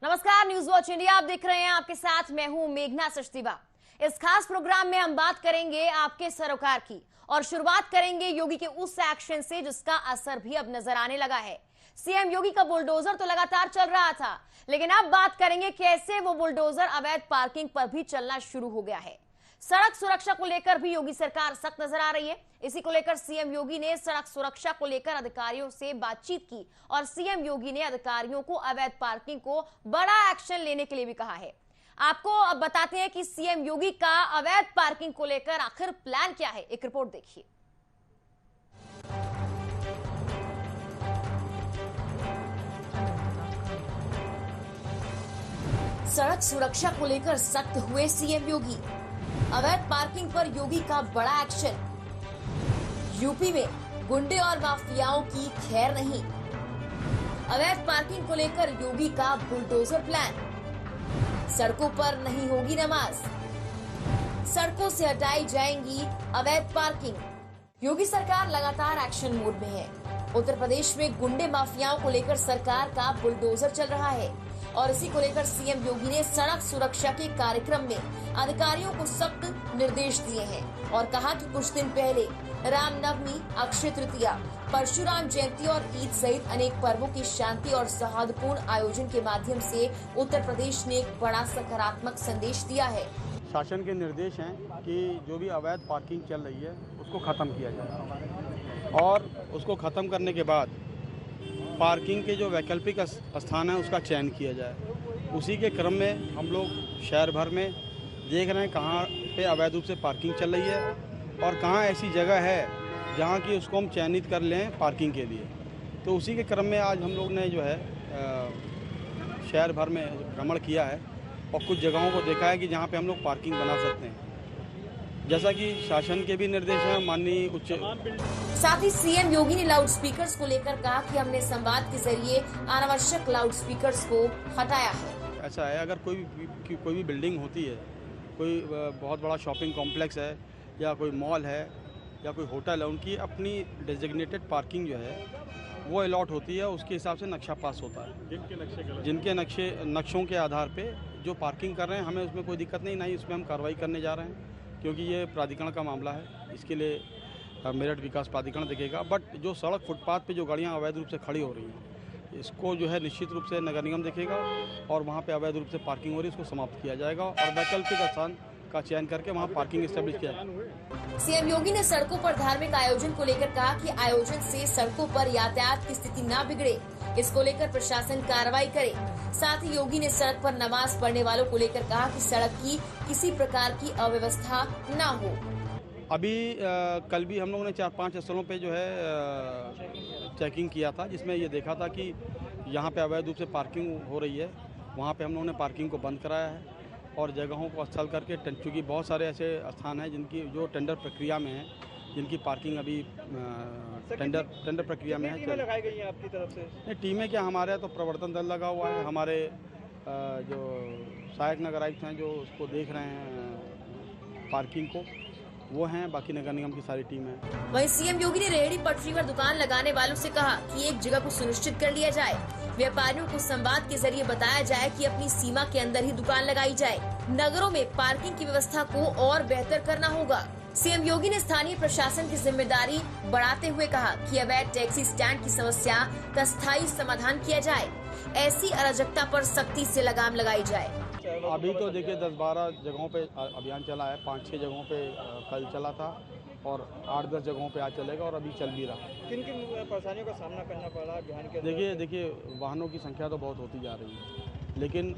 नमस्कार, news watch India आप देख रहे हैं। आपके साथ मैं हूं मेघना सचदेवा। इस खास प्रोग्राम में हम बात करेंगे आपके सरोकार की और शुरुआत करेंगे योगी के उस एक्शन से जिसका असर भी अब नजर आने लगा है। सीएम योगी का बुलडोजर तो लगातार चल रहा था, लेकिन अब बात करेंगे कैसे वो बुलडोजर अवैध पार्किंग पर भी चलना शुरू हो गया है। सड़क सुरक्षा को लेकर भी योगी सरकार सख्त नजर आ रही है। इसी को लेकर सीएम योगी ने सड़क सुरक्षा को लेकर अधिकारियों से बातचीत की और सीएम योगी ने अधिकारियों को अवैध पार्किंग को बड़ा एक्शन लेने के लिए भी कहा है। आपको अब बताते हैं कि सीएम योगी का अवैध पार्किंग को लेकर आखिर प्लान क्या है। एक रिपोर्ट देखिए। सड़क सुरक्षा को लेकर सख्त हुए सीएम योगी। अवैध पार्किंग पर योगी का बड़ा एक्शन। यूपी में गुंडे और माफियाओं की खैर नहीं। अवैध पार्किंग को लेकर योगी का बुलडोजर प्लान। सड़कों पर नहीं होगी नमाज, सड़कों से हटाई जाएंगी अवैध पार्किंग। योगी सरकार लगातार एक्शन मोड में है। उत्तर प्रदेश में गुंडे माफियाओं को लेकर सरकार का बुलडोजर चल रहा है और इसी को लेकर सीएम योगी ने सड़क सुरक्षा के कार्यक्रम में अधिकारियों को सख्त निर्देश दिए हैं और कहा कि कुछ दिन पहले रामनवमी, अक्षय तृतीया, परशुराम जयंती और ईद सहित अनेक पर्वों की शांति और सौहार्दपूर्ण आयोजन के माध्यम से उत्तर प्रदेश ने एक बड़ा सकारात्मक संदेश दिया है। शासन के निर्देश हैं कि जो भी अवैध पार्किंग चल रही है उसको खत्म किया जाए और उसको खत्म करने के बाद पार्किंग के जो वैकल्पिक स्थान है उसका चयन किया जाए। उसी के क्रम में हम लोग शहर भर में देख रहे हैं कहाँ पे अवैध रूप से पार्किंग चल रही है और कहाँ ऐसी जगह है जहाँ की उसको हम चयनित कर लें पार्किंग के लिए। तो उसी के क्रम में आज हम लोग ने जो है शहर भर में भ्रमण किया है और कुछ जगहों को देखा है कि जहाँ पे हम लोग पार्किंग बना सकते हैं, जैसा कि शासन के भी निर्देश हैं माननीय उच्च। साथ ही सीएम योगी ने लाउड स्पीकर्स को लेकर कहा कि हमने संवाद के जरिए अनावश्यक लाउड स्पीकर्स को हटाया है। ऐसा है, अगर कोई भी बिल्डिंग होती है, कोई बहुत बड़ा शॉपिंग कॉम्प्लेक्स है या कोई मॉल है या कोई होटल है, उनकी अपनी डेजिग्नेटेड पार्किंग जो है वो अलॉट होती है। उसके हिसाब से नक्शा पास होता है। जिनके नक्शों के आधार पे जो पार्किंग कर रहे हैं, हमें उसमें कोई दिक्कत नहीं, ना ही उसमें हम कार्रवाई करने जा रहे हैं, क्योंकि ये प्राधिकरण का मामला है। इसके लिए मेरठ विकास प्राधिकरण देखेगा। बट जो सड़क फुटपाथ पे जो गाड़ियाँ अवैध रूप से खड़ी हो रही हैं, इसको जो है निश्चित रूप से नगर निगम देखेगा और वहाँ पे अवैध रूप से पार्किंग हो रही है उसको समाप्त किया जाएगा और वैकल्पिक स्थान का चयन करके वहाँ पार्किंग स्टैब्लिश किया जाएगा। सीएम योगी ने सड़कों पर धार्मिक आयोजन को लेकर कहा कि आयोजन से सड़कों पर यातायात की स्थिति न बिगड़े, इसको लेकर प्रशासन कार्रवाई करे। साथ ही योगी ने सड़क पर नमाज पढ़ने वालों को लेकर कहा कि सड़क की किसी प्रकार की अव्यवस्था न हो। अभी कल भी हम लोगों ने 4-5 स्थलों पे जो है चेकिंग किया था, जिसमें ये देखा था कि यहाँ पे अवैध रूप से पार्किंग हो रही है। वहाँ पे हम लोगों ने पार्किंग को बंद कराया है और जगहों को स्थल करके, चूँकि बहुत सारे ऐसे स्थान हैं जिनकी जो टेंडर प्रक्रिया में है, जिनकी पार्किंग अभी टेंडर प्रक्रिया में है। टीमें लगाई गई हैं आपकी तरफ से? नहीं, टीमें क्या, हमारे तो प्रवर्तन दल लगा हुआ है, हमारे जो सहायक नगर आयुक्त हैं जो उसको देख रहे हैं पार्किंग को, वो हैं। बाकी नगर निगम की सारी टीम है। वहीं सीएम योगी ने रेहड़ी पटरी पर दुकान लगाने वालों से कहा कि एक जगह को सुनिश्चित कर लिया जाए। व्यापारियों को संवाद के जरिए बताया जाए कि अपनी सीमा के अंदर ही दुकान लगाई जाए। नगरों में पार्किंग की व्यवस्था को और बेहतर करना होगा। सीएम योगी ने स्थानीय प्रशासन की जिम्मेदारी बढ़ाते हुए कहा कि अवैध टैक्सी स्टैंड की समस्या का स्थायी समाधान किया जाए। ऐसी अराजकता पर सख्ती से लगाम लगाई जाए। अभी तो देखिए 10-12 जगहों पे अभियान चला है, 5-6 जगहों पे कल चला था और 8-10 जगहों पे आज चलेगा और अभी चल भी रहा। किन किन परेशानियों का सामना करना पड़ रहा है अभियान के? देखिए वाहनों की संख्या तो बहुत होती जा रही है, लेकिन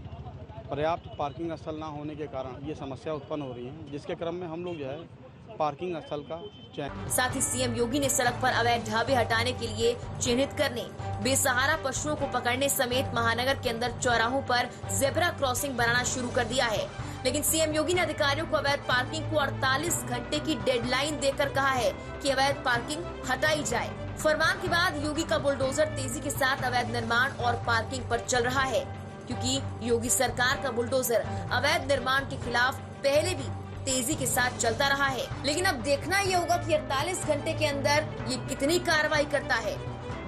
पर्याप्त पार्किंग स्थल ना होने के कारण ये समस्या उत्पन्न हो रही है, जिसके क्रम में हम लोग जो है पार्किंग स्थल का चयन। साथ ही सीएम योगी ने सड़क पर अवैध ढाबे हटाने के लिए चिन्हित करने, बेसहारा पशुओं को पकड़ने समेत महानगर के अंदर चौराहों पर जेब्रा क्रॉसिंग बनाना शुरू कर दिया है। लेकिन सीएम योगी ने अधिकारियों को अवैध पार्किंग को 48 घंटे की डेडलाइन देकर कहा है कि अवैध पार्किंग हटाई जाए। फरमान के बाद योगी का बुलडोजर तेजी के साथ अवैध निर्माण और पार्किंग पर चल रहा है, क्योंकि योगी सरकार का बुलडोजर अवैध निर्माण के खिलाफ पहले भी तेजी के साथ चलता रहा है। लेकिन अब देखना ये होगा कि 48 घंटे के अंदर ये कितनी कार्रवाई करता है।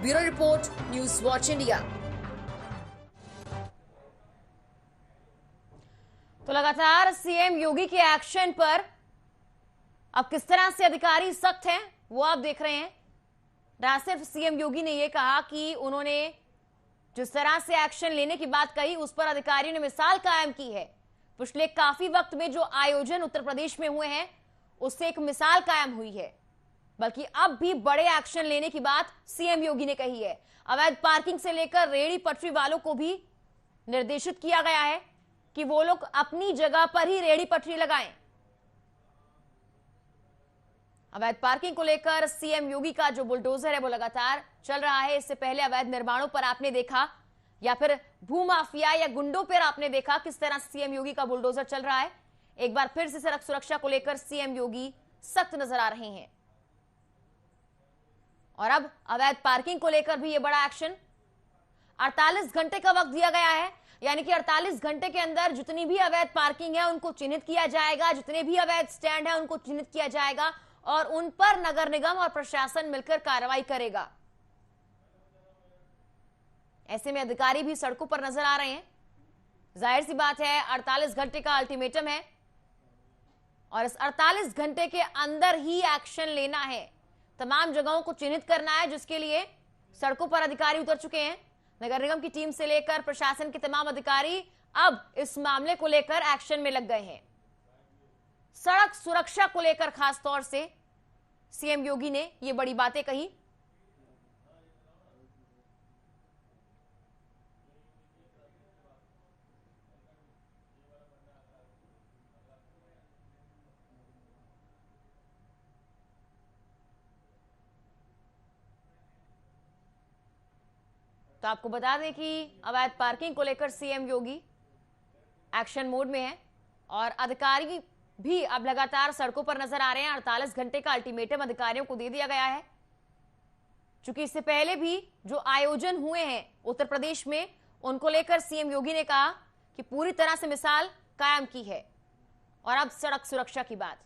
Bureau report, news watch India. तो लगातार सीएम योगी के एक्शन पर अब किस तरह से अधिकारी सख्त हैं वो आप देख रहे हैं। ना सिर्फ सीएम योगी ने यह कहा कि उन्होंने जिस तरह से एक्शन लेने की बात कही उस पर अधिकारियों ने मिसाल कायम की है। पिछले काफी वक्त में जो आयोजन उत्तर प्रदेश में हुए हैं उससे एक मिसाल कायम हुई है, बल्कि अब भी बड़े एक्शन लेने की बात सीएम योगी ने कही है। अवैध पार्किंग से लेकर रेहड़ी पटरी वालों को भी निर्देशित किया गया है कि वो लोग अपनी जगह पर ही रेहड़ी पटरी लगाएं। अवैध पार्किंग को लेकर सीएम योगी का जो बुलडोजर है वो लगातार चल रहा है। इससे पहले अवैध निर्माणों पर आपने देखा या फिर भूमाफिया या गुंडों पर आपने देखा किस तरह सीएम योगी का बुलडोजर चल रहा है। एक बार फिर से सड़क सुरक्षा को लेकर सीएम योगी सख्त नजर आ रहे हैं और अब अवैध पार्किंग को लेकर भी यह बड़ा एक्शन। 48 घंटे का वक्त दिया गया है, यानी कि 48 घंटे के अंदर जितनी भी अवैध पार्किंग है उनको चिन्हित किया जाएगा, जितने भी अवैध स्टैंड है उनको चिन्हित किया जाएगा और उन पर नगर निगम और प्रशासन मिलकर कार्रवाई करेगा। ऐसे में अधिकारी भी सड़कों पर नजर आ रहे हैं। जाहिर सी बात है 48 घंटे का अल्टीमेटम है और इस 48 घंटे के अंदर ही एक्शन लेना है, तमाम जगहों को चिन्हित करना है, जिसके लिए सड़कों पर अधिकारी उतर चुके हैं। नगर निगम की टीम से लेकर प्रशासन के तमाम अधिकारी अब इस मामले को लेकर एक्शन में लग गए हैं। सड़क सुरक्षा को लेकर खास तौर से सीएम योगी ने ये बड़ी बातें कही। तो आपको बता दें कि अवैध पार्किंग को लेकर सीएम योगी एक्शन मोड में है और अधिकारी भी अब लगातार सड़कों पर नजर आ रहे हैं। 48 घंटे का अल्टीमेटम अधिकारियों को दे दिया गया है, क्योंकि इससे पहले भी जो आयोजन हुए हैं उत्तर प्रदेश में उनको लेकर सीएम योगी ने कहा कि पूरी तरह से मिसाल कायम की है। और अब सड़क सुरक्षा की बात।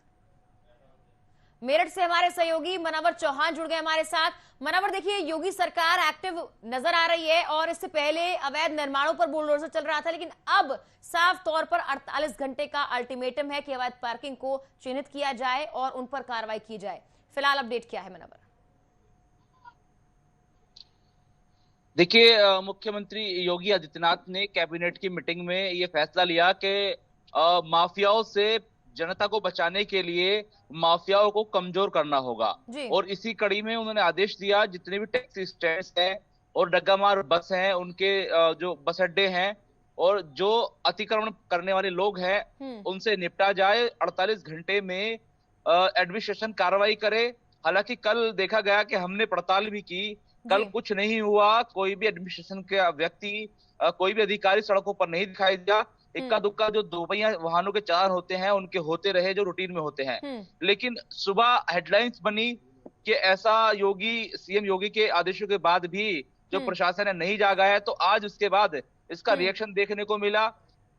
मेरठ से हमारे सहयोगी मनोवर चौहान जुड़ गए हमारे साथ। मनोवर, देखिए योगी सरकार एक्टिव नजर आ रही है और इससे पहले अवैध निर्माणों पर बुलडोजर चल रहा था, लेकिन अब साफ तौर पर 48 घंटे का अल्टीमेटम है कि अवैध पार्किंग को चिन्हित किया जाए और उन पर कार्रवाई की जाए। फिलहाल अपडेट क्या है मनोवर? देखिए, मुख्यमंत्री योगी आदित्यनाथ ने कैबिनेट की मीटिंग में ये फैसला लिया कि माफियाओं से जनता को बचाने के लिए माफियाओं को कमजोर करना होगा और इसी कड़ी में उन्होंने आदेश दिया जितने भी टैक्सी स्टैंड्स हैं और डग्गामार बस हैं, उनके जो बस अड्डे हैं और जो अतिक्रमण करने वाले लोग हैं उनसे निपटा जाए। 48 घंटे में एडमिनिस्ट्रेशन कार्रवाई करे। हालांकि कल देखा गया कि हमने पड़ताल भी की, कल कुछ नहीं हुआ। कोई भी एडमिनिस्ट्रेशन का व्यक्ति, कोई भी अधिकारी सड़कों पर नहीं दिखाई दिया। इक्का दुक्का जो दोपहिया वाहनों के चालान होते हैं उनके होते रहे जो रूटीन में होते हैं। लेकिन सुबह हेडलाइंस बनी कि ऐसा सीएम योगी के आदेशों के बाद भी जो प्रशासन है नहीं जागा है, तो आज उसके बाद इसका रिएक्शन देखने को मिला।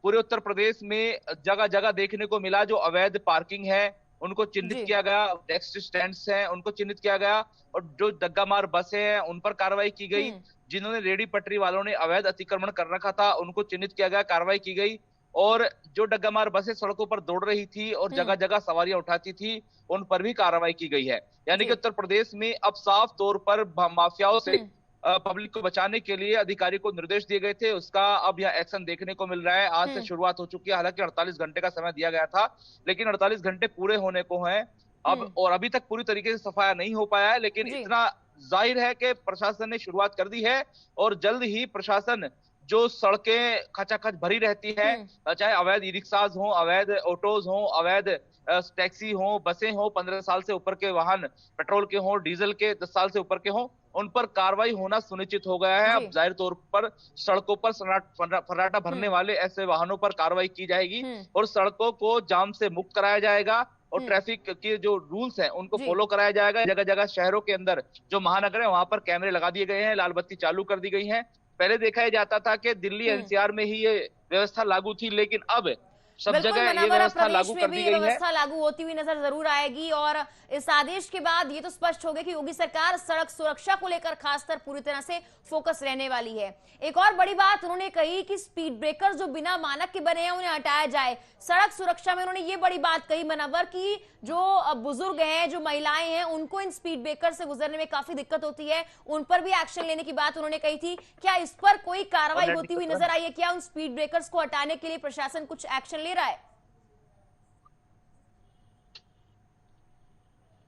पूरे उत्तर प्रदेश में जगह जगह देखने को मिला जो अवैध पार्किंग है उनको चिन्हित किया गया, टैक्सी स्टैंड्स हैं उनको चिन्हित किया गया और जो डग्गामार बसें हैं उन पर कार्रवाई की गई। जिन्होंने रेहड़ी पटरी वालों ने अवैध अतिक्रमण कर रखा था उनको चिन्हित किया गया, कार्रवाई की गई। और जो डग्गामार बसें सड़कों पर दौड़ रही थी और जगह जगह सवारियां उठाती थी उन पर भी कार्रवाई की गई है। यानी कि उत्तर प्रदेश में अब साफ तौर पर माफियाओं से पब्लिक को बचाने के लिए अधिकारी को निर्देश दिए गए थे, उसका अब यह एक्शन देखने को मिल रहा है। आज से शुरुआत हो चुकी है। हालांकि 48 घंटे का समय दिया गया था, लेकिन 48 घंटे पूरे होने को हैं अब और अभी तक पूरी तरीके से सफाया नहीं हो पाया है। लेकिन इतना जाहिर है कि प्रशासन ने शुरुआत कर दी है और जल्द ही प्रशासन जो सड़कें खचाखच भरी रहती है, चाहे अवैध ई रिक्शाज हो, अवैध ऑटोज हो, अवैध टैक्सी हो, बसें हो, 15 साल से ऊपर के वाहन पेट्रोल के हो, डीजल के 10 साल से ऊपर के हो, उन पर कार्रवाई होना सुनिश्चित हो गया है। अब जाहिर तौर पर सड़कों पर फर्राटा भरने वाले ऐसे वाहनों पर कार्रवाई की जाएगी और सड़कों को जाम से मुक्त कराया जाएगा और ट्रैफिक के जो रूल्स हैं उनको फॉलो कराया जाएगा। जगह जगह शहरों के अंदर जो महानगर है वहां पर कैमरे लगा दिए गए हैं, लाल बत्ती चालू कर दी गई है। पहले देखा जाता था कि दिल्ली एनसीआर में ही ये व्यवस्था लागू थी, लेकिन अब सब जगह ये व्यवस्था लागू कर दी गई है। व्यवस्था लागू होती हुई नजर जरूर आएगी और इस आदेश के बाद ये तो स्पष्ट हो गया कि योगी सरकार सड़क सुरक्षा को लेकर खासकर पूरी तरह से फोकस रहने वाली है। एक और बड़ी बात उन्होंने कही कि स्पीड ब्रेकर्स जो बिना मानक के बने हैं उन्हें हटाया जाए। सड़क सुरक्षा में उन्होंने ये बड़ी बात कही मनव्वर की जो बुजुर्ग हैं, जो महिलाएं हैं, उनको इन स्पीड ब्रेकर से गुजरने में काफी दिक्कत होती है, उन पर भी एक्शन लेने की बात उन्होंने कही थी। क्या इस पर कोई कार्रवाई होती हुई नजर आई है? क्या उन स्पीड ब्रेकर्स को हटाने के लिए प्रशासन कुछ एक्शन ले रहा है?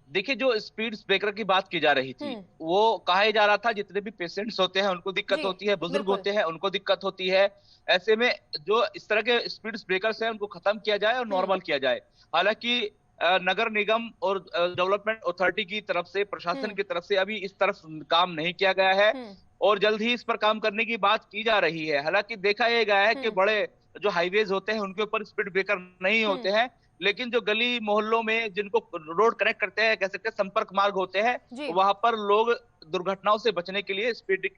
देखिए, जो स्पीड ब्रेकर की बात की जा रही थी वो कहा जा रहा था जितने भी पेशेंट्स होते हैं उनको दिक्कत होती है, बुजुर्ग होते हैं उनको दिक्कत होती है। ऐसे में जो इस तरह के स्पीड ब्रेकर्स हैं उनको खत्म किया जाए और नॉर्मल किया जाए। हालांकि नगर निगम और डेवलपमेंट अथॉरिटी की तरफ से, प्रशासन की तरफ से अभी इस तरफ काम नहीं किया गया है और जल्द ही इस पर काम करने की बात की जा रही है। हालांकि देखा यह गया है कि बड़े जो हाईवेज होते हैं उनके ऊपर स्पीड ब्रेकर नहीं होते हैं, लेकिन जो गली मोहल्लों में जिनको रोड कनेक्ट करते हैं, कह सकते हैं संपर्क मार्ग होते हैं, वहां पर लोग दुर्घटनाओं से बचने के लिए स्पीड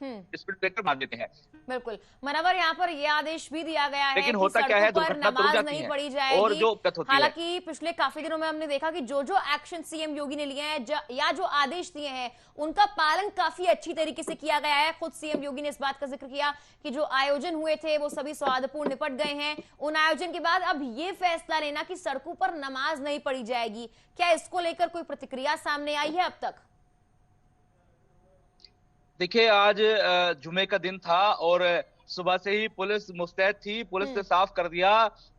ब्रेकर मार देते हैं। बिल्कुल मनव्वर, यहाँ पर यह आदेश भी दिया गया है लेकिन कि होता क्या है, दुर्घटना नमाज नहीं पढ़ी जाएगी और जो दिक्कत होती है। हालांकि पिछले काफी दिनों में हमने देखा कि जो एक्शन सीएम योगी ने लिए हैं या जो आदेश दिए हैं उनका पालन काफी अच्छी तरीके से किया गया है। खुद सीएम योगी ने इस बात का जिक्र किया कि जो आयोजन हुए थे वो सभी सौहार्दपूर्ण निपट गए हैं। उन आयोजन के बाद अब ये फैसला लेना कि सड़कों पर नमाज नहीं पढ़ी जाएगी, क्या इसको लेकर कोई प्रतिक्रिया सामने आई है अब तक? देखिए, आज जुमे का दिन था और सुबह से ही पुलिस मुस्तैद थी। पुलिस ने साफ कर दिया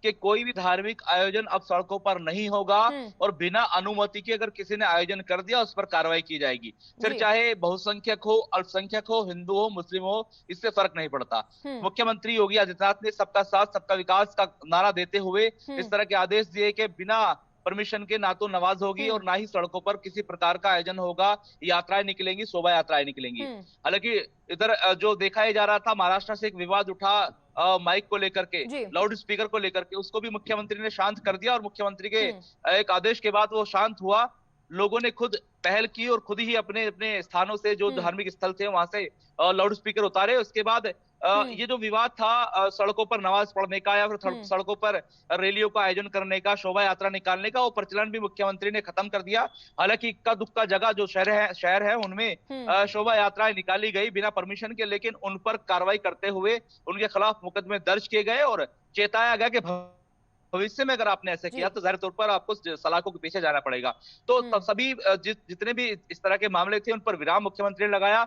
कि कोई भी धार्मिक आयोजन अब सड़कों पर नहीं होगा और बिना अनुमति के अगर किसी ने आयोजन कर दिया उस पर कार्रवाई की जाएगी। फिर चाहे बहुसंख्यक हो, अल्पसंख्यक हो, हिंदू हो, मुस्लिम हो, इससे फर्क नहीं पड़ता। मुख्यमंत्री योगी आदित्यनाथ ने सबका साथ सबका विकास का नारा देते हुए इस तरह के आदेश दिए कि बिना परमिशन के ना तो नमाज होगी और ना ही सड़कों पर किसी प्रकार का आयोजन होगा। यात्राएं निकलेंगी, शोभा यात्राएं निकलेंगी। हालांकि इधर जो देखा जा रहा था, महाराष्ट्र से एक विवाद उठा माइक को लेकर के, लाउड स्पीकर को लेकर के, उसको भी मुख्यमंत्री ने शांत कर दिया और मुख्यमंत्री के एक आदेश के बाद वो शांत हुआ। लोगों ने खुद पहल की और खुद ही अपने अपने स्थानों से जो धार्मिक स्थल थे वहां से लाउड स्पीकर उतारे। उसके बाद ये जो विवाद था सड़कों पर नमाज पढ़ने का या फिर सड़कों पर रैलियों का आयोजन करने का, शोभा यात्रा निकालने का, वो प्रचलन भी मुख्यमंत्री ने खत्म कर दिया। हालांकि इक्का दुक्का जगह जो शहर है उनमें शोभा यात्राएं निकाली गई बिना परमिशन के, लेकिन उन पर कार्रवाई करते हुए उनके खिलाफ मुकदमे दर्ज किए गए और चेताया गया कि भविष्य में अगर आपने ऐसे किया तो जाहिर तौर पर आपको सलाखों के पीछे जाना पड़ेगा। तो सभी जितने भी इस तरह के मामले थे उन पर विराम मुख्यमंत्री ने लगाया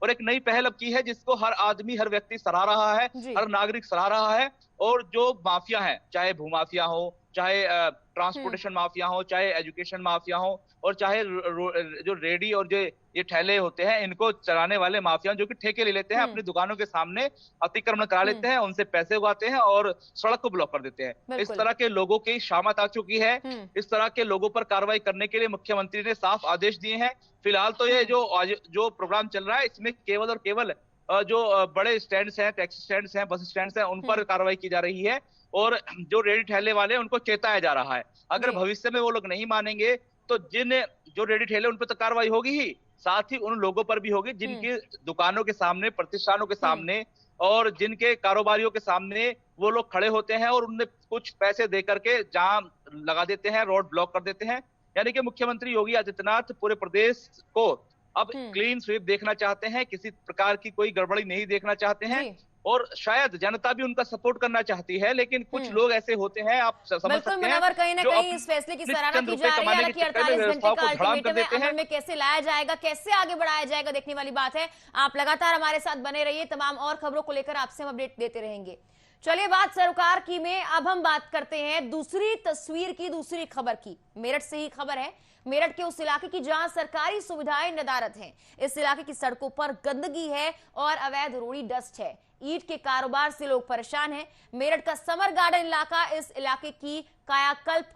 और एक नई पहल अब की है जिसको हर आदमी, हर व्यक्ति सराह रहा है, हर नागरिक सराह रहा है। और जो माफिया है, चाहे भूमाफिया हो, चाहे ट्रांसपोर्टेशन माफिया हो, चाहे एजुकेशन माफिया हो, और चाहे जो रेडी और जो ये ठेले होते हैं, इनको चलाने वाले माफिया जो कि ठेके ले लेते हैं, अपनी दुकानों के सामने अतिक्रमण करा लेते हैं, उनसे पैसे उगाते हैं और सड़क को ब्लॉक कर देते हैं। इस तरह के लोगों की शामत आ चुकी है। इस तरह के लोगों पर कार्रवाई करने के लिए मुख्यमंत्री ने साफ आदेश दिए हैं। फिलहाल तो ये जो प्रोग्राम चल रहा है इसमें केवल और केवल जो बड़े स्टैंड्स हैं, टैक्सी स्टैंड्स हैं, बस स्टैंड्स हैं, उन पर कार्रवाई की जा रही है और जो रेडी ठेले वाले हैं उनको चेताया जा रहा है। अगर भविष्य में वो लोग नहीं मानेंगे तो जो रेडी ठेले उन पर तो कार्रवाई होगी ही, साथ ही उन लोगों पर भी होगी जिनकी दुकानों के सामने, प्रतिष्ठानों के सामने और जिनके कारोबारियों के सामने वो लोग खड़े होते हैं और उन्हें कुछ पैसे दे करके जाम लगा देते हैं, रोड ब्लॉक कर देते हैं। यानी कि मुख्यमंत्री योगी आदित्यनाथ पूरे प्रदेश को अब क्लीन स्वीप देखना चाहते हैं, किसी प्रकार की कोई गड़बड़ी नहीं देखना चाहते हैं और शायद जनता भी उनका सपोर्ट करना चाहती है, लेकिन कुछ लोग ऐसे होते हैं, आप समझ सकते हैं, कहीं ना कहीं इस फैसले की सराहना की जा रही है। हालांकि 48 घंटे का अल्टीमेटम अमल में कैसे लाया जाएगा, कैसे आगे बढ़ाया जाएगा, देखने वाली बात है। आप लगातार हमारे साथ बने रहिए, तमाम और खबरों को लेकर आपसे हम अपडेट देते रहेंगे। चलिए बात सरोकार की में अब हम बात करते हैं दूसरी तस्वीर की, दूसरी खबर की। मेरठ से ही खबर है, मेरठ के उस इलाके की जहां सरकारी सुविधाएं नदारद हैं। इस इलाके की सड़कों पर गंदगी है और अवैध रोड़ी डस्ट है। ईंट के कारोबार से लोग परेशान हैं। मेरठ का समर गार्डन इलाका, इस इलाके की कायाकल्प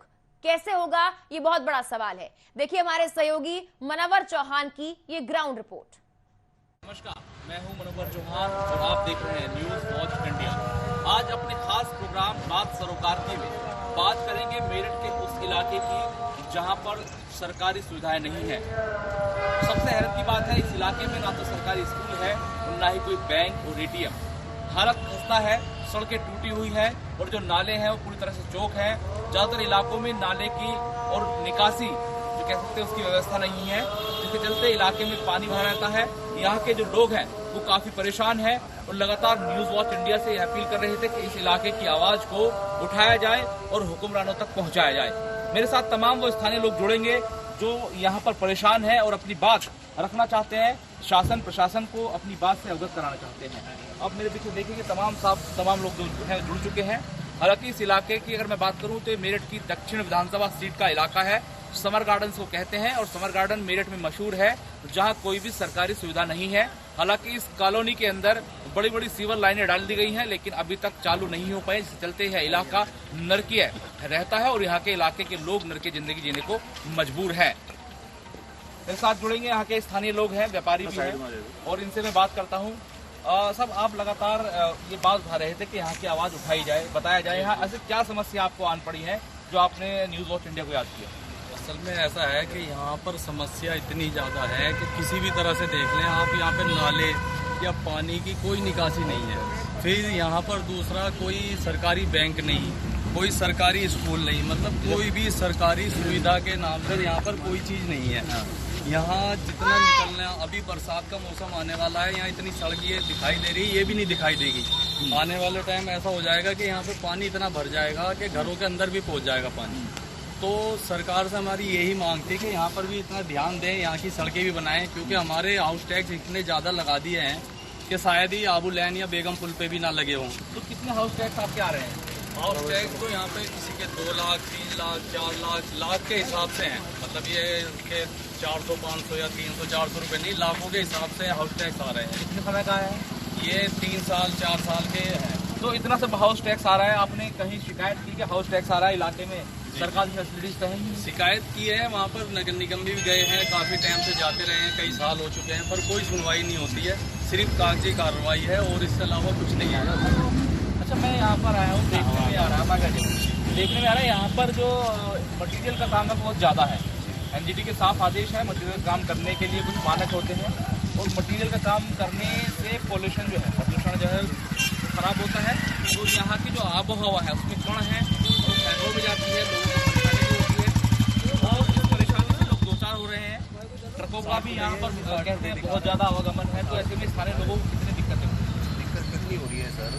कैसे होगा, ये बहुत बड़ा सवाल है। देखिए हमारे सहयोगी मनव्वर चौहान की ये ग्राउंड रिपोर्ट। नमस्कार, मैं हूं मनव्वर चौहान और आप देख रहे हैं न्यूज वॉच इंडिया। आज अपने खास प्रोग्राम बात सरोकारकी में बात करेंगे मेरठ के उस इलाके की जहां पर सरकारी सुविधाएं नहीं है। सबसे हैरत की बात है, इस इलाके में ना तो सरकारी स्कूल है और ना ही कोई बैंक और एटीएम। हालत खस्ता है, सड़कें टूटी हुई हैं और जो नाले हैं वो पूरी तरह से चौक हैं। ज्यादातर इलाकों में नाले की और निकासी जो कह सकते हैं उसकी व्यवस्था नहीं है, जिसके चलते इलाके में पानी भरा रहता है। यहाँ के जो लोग हैं वो काफी परेशान हैं और लगातार न्यूज वॉच इंडिया से अपील कर रहे थे कि इस इलाके की आवाज को उठाया जाए और हुक्मरानों तक पहुंचाया जाए। मेरे साथ तमाम वो स्थानीय लोग जुड़ेंगे जो यहाँ पर परेशान है और अपनी बात रखना चाहते हैं, शासन प्रशासन को अपनी बात से अवगत कराना चाहते हैं। अब मेरे पीछे देखिए कि तमाम लोग जो हैं जुड़ चुके हैं। हालांकि इस इलाके की अगर मैं बात करूं तो मेरठ की दक्षिण विधानसभा सीट का इलाका है, समर गार्डन को कहते हैं और समर गार्डन मेरठ में मशहूर है, जहां कोई भी सरकारी सुविधा नहीं है। हालांकि इस कॉलोनी के अंदर बड़ी बड़ी सीवर लाइनें डाल दी गई हैं, लेकिन अभी तक चालू नहीं हो पाए, जिसके चलते यह इलाका नरकीय रहता है और यहाँ के इलाके के लोग नरकीय जिंदगी जीने को मजबूर है। मेरे साथ जुड़ेंगे यहाँ के स्थानीय लोग हैं, व्यापारी भी हैं और इनसे मैं बात करता हूँ। सब आप लगातार ये बात उठा रहे थे कि यहाँ की आवाज उठाई जाए, बताया जाए, यहाँ ऐसे क्या समस्या आपको आन पड़ी है जो आपने न्यूज वॉच इंडिया को याद किया? असल में ऐसा है कि यहाँ पर समस्या इतनी ज़्यादा है कि किसी भी तरह से देख लें आप, यहाँ पे नाले या पानी की कोई निकासी नहीं है। फिर यहाँ पर दूसरा कोई सरकारी बैंक नहीं, कोई सरकारी स्कूल नहीं, मतलब कोई भी सरकारी सुविधा के नाम पर यहाँ पर कोई चीज़ नहीं है। यहाँ जितना निकलना, अभी बरसात का मौसम आने वाला है, यहाँ इतनी सड़कें दिखाई दे रही है, ये भी नहीं दिखाई देगी। आने वाले टाइम ऐसा हो जाएगा कि यहाँ पे पानी इतना भर जाएगा कि घरों के अंदर भी पहुँच जाएगा पानी। तो सरकार से हमारी यही मांग थी कि यहाँ पर भी इतना ध्यान दें, यहाँ की सड़कें भी बनाएं, क्योंकि हमारे हाउस टैक्स इतने ज़्यादा लगा दिए हैं कि शायद ही आबू लैन या बेगम पुल पे भी ना लगे हों। तो कितने हाउस टैक्स आपके आ रहे हैं? हाउस टैक्स तो यहाँ पे किसी के 2 लाख 3 लाख 4 लाख के हिसाब से हैं, मतलब ये के 400 500 या 300 400 रुपये नहीं, लाखों के हिसाब से हाउस टैक्स आ रहे हैं। कितने समय का है ये? 3 साल 4 साल के हैं। तो इतना सब हाउस टैक्स आ रहा है, आपने कहीं शिकायत की कि हाउस टैक्स आ रहा है इलाके में, सरकार की फैसिलिटीज तो है ही? शिकायत की है, वहाँ पर नगर निगम भी गए हैं, काफ़ी टाइम से जाते रहे हैं, कई साल हो चुके हैं, पर कोई सुनवाई नहीं होती है, सिर्फ कागजी कार्रवाई है और इसके अलावा कुछ नहीं है। अच्छा, मैं यहाँ पर आया हूँ, देखने में आ रहा है यहाँ पर जो मटीरियल का काम है बहुत ज़्यादा है। एनजीटी के साफ आदेश है, मटीरियल काम करने के लिए कुछ मानक होते हैं और मटीरियल का काम करने से प्रदूषण जो है खराब होता है। तो यहाँ की जो आबोहवा है उसमें कण है, तो फैलो भी जाती है, लोगों को परेशानी भी होती है और इस परेशानी से लोग दो चार हो रहे हैं। ट्रकों का भी यहाँ पर कहते हैं बहुत ज़्यादा आवागमन है, तो ऐसे में स्थानीय लोगों को कितनी दिक्कतें होती हैं? दिक्कत कितनी हो रही है सर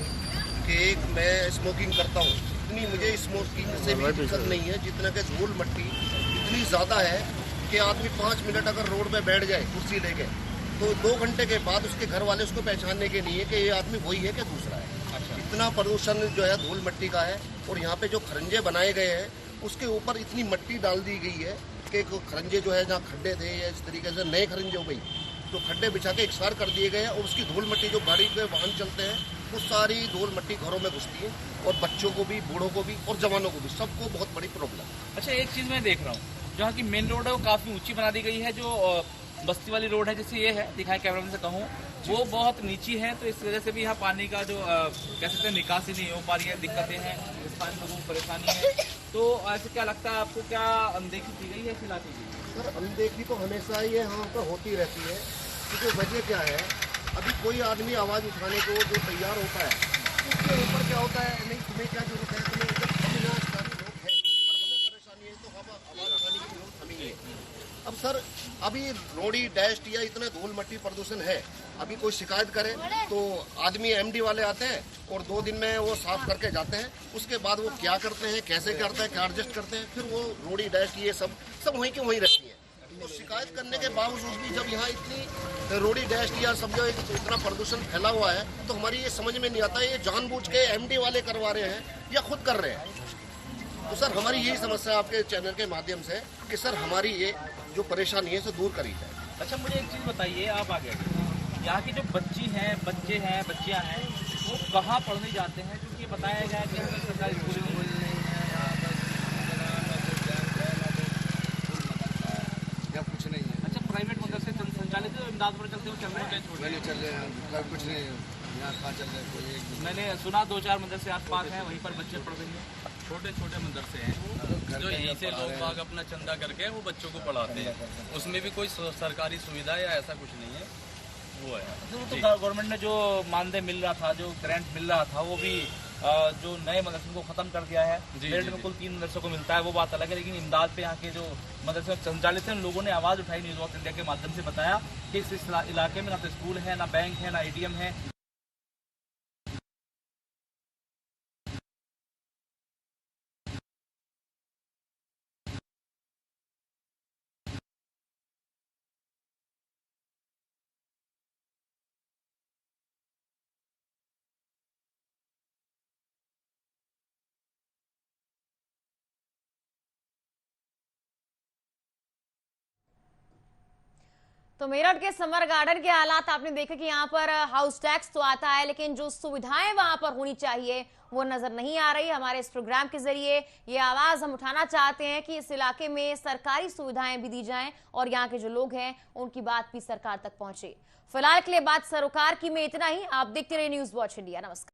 कि एक मैं स्मोकिंग करता हूँ, इतनी मुझे स्मोकिंग से भी दिक्कत नहीं है, जितना कि धूल मट्टी इतनी ज़्यादा है कि आदमी 5 मिनट अगर रोड पे बैठ जाए कुर्सी लेके, तो 2 घंटे के बाद उसके घर वाले उसको पहचानने के लिए कि ये आदमी वही है कि दूसरा है। अच्छा। इतना प्रदूषण जो है धूल मट्टी का है और यहाँ पे जो खरंजे बनाए गए हैं उसके ऊपर इतनी मट्टी डाल दी गई है कि खरंजे जो है जहाँ खड्डे थे या इस तरीके से नए खरंजे हो गई, तो खड्डे बिछा के एकसार कर दिए गए हैं और उसकी धूल मट्टी जो गाड़ी पे वाहन चलते हैं वो सारी धूल मट्टी घरों में घुसती है और बच्चों को भी, बूढ़ों को भी और जवानों को भी, सबको बहुत बड़ी प्रॉब्लम। अच्छा, एक चीज़ मैं देख रहा हूँ, जहाँ की मेन रोड है वो काफ़ी ऊंची बना दी गई है, जो बस्ती वाली रोड है जैसे ये है, दिखाएं कैमरा से कहूँ, वो बहुत नीची है, तो इस वजह से भी यहाँ पानी का जो कह सकते हैं निकासी नहीं हो पा रही है, दिक्कतें हैं, स्थानीय लोगों को परेशानी है। तो ऐसे क्या लगता है आपको, क्या अनदेखी की गई है इस इलाके की? सर अनदेखी तो हमेशा ये यहाँ पर होती रहती है, क्योंकि वजह क्या है, अभी कोई आदमी आवाज़ उठाने को जो तैयार होता है उसके ऊपर क्या होता है, नहीं तुम्हें क्या जरूरत है, तुम्हें जब अविनाशकारी लोग हैं और हमें परेशानी है तो हम आवाज़ उठाने की जरूरत हमें ही है। अब सर अभी रोडी डैस्ट या इतना धूल मट्टी प्रदूषण है, अभी कोई शिकायत करे तो आदमी एमडी वाले आते हैं और 2 दिन में वो साफ करके जाते हैं, उसके बाद वो क्या करते हैं, कैसे करते हैं, क्या एडजस्ट करते हैं, फिर वो रोडी डैस्ट ये सब वहीं के वहीं रहती है। तो शिकायत करने के बावजूद भी जब यहाँ इतनी रोडी डैस्ट या सब जो इतना प्रदूषण फैला हुआ है, तो हमारी ये समझ में नहीं आता ये जानबूझ के एमडी वाले करवा रहे हैं या खुद कर रहे हैं। तो सर हमारी यही समस्या आपके चैनल के माध्यम से कि सर हमारी ये जो परेशानी है इसे दूर करी जाए। अच्छा, मुझे एक चीज़ बताइए, आप आगे यहाँ की जो बच्ची हैं, बच्चे हैं, बच्चियाँ हैं, वो कहाँ पढ़ने जाते हैं? क्योंकि बताया गया कि हमें सरकारी स्कूल में या कुछ नहीं है। अच्छा, प्राइवेट मदरसे संचालित है, इमदाद पर चलते हुए चल रहे हैं? छोटे चल रहे हैं, कुछ नहीं यहाँ कहाँ चल रहे हैं, कोई मैंने सुना 2-4 मदरसे आस-पास हैं, वहीं पर बच्चे पढ़ रहे हैं। छोटे छोटे मदरसे हैं जो यहीं से लोग बाग अपना चंदा करके वो बच्चों को पढ़ाते हैं, उसमें भी कोई सरकारी सुविधा या ऐसा कुछ नहीं है, वो है। तो गवर्नमेंट ने जो मानदेय मिल रहा था, जो ग्रांट मिल रहा था, वो भी जो नए मदरसे को खत्म कर दिया है। मेरठ में कुल 3 मदरसों को मिलता है, वो बात अलग है, लेकिन इमदाद पे यहाँ के जो मदरसे संचालित हैं उन लोगों ने आवाज उठाई, न्यूज वॉच इंडिया के माध्यम से बताया कि इस इलाके में ना तो स्कूल है, ना बैंक है, ना ATM है। तो मेरठ के समर गार्डन के हालात आपने देखे कि यहाँ पर हाउस टैक्स तो आता है, लेकिन जो सुविधाएं वहां पर होनी चाहिए वो नजर नहीं आ रही। हमारे इस प्रोग्राम के जरिए ये आवाज हम उठाना चाहते हैं कि इस इलाके में सरकारी सुविधाएं भी दी जाएं और यहाँ के जो लोग हैं उनकी बात भी सरकार तक पहुंचे। फिलहाल के लिए बात सरोकार की में इतना ही। आप देखते रहिए न्यूज वॉच इंडिया। नमस्कार।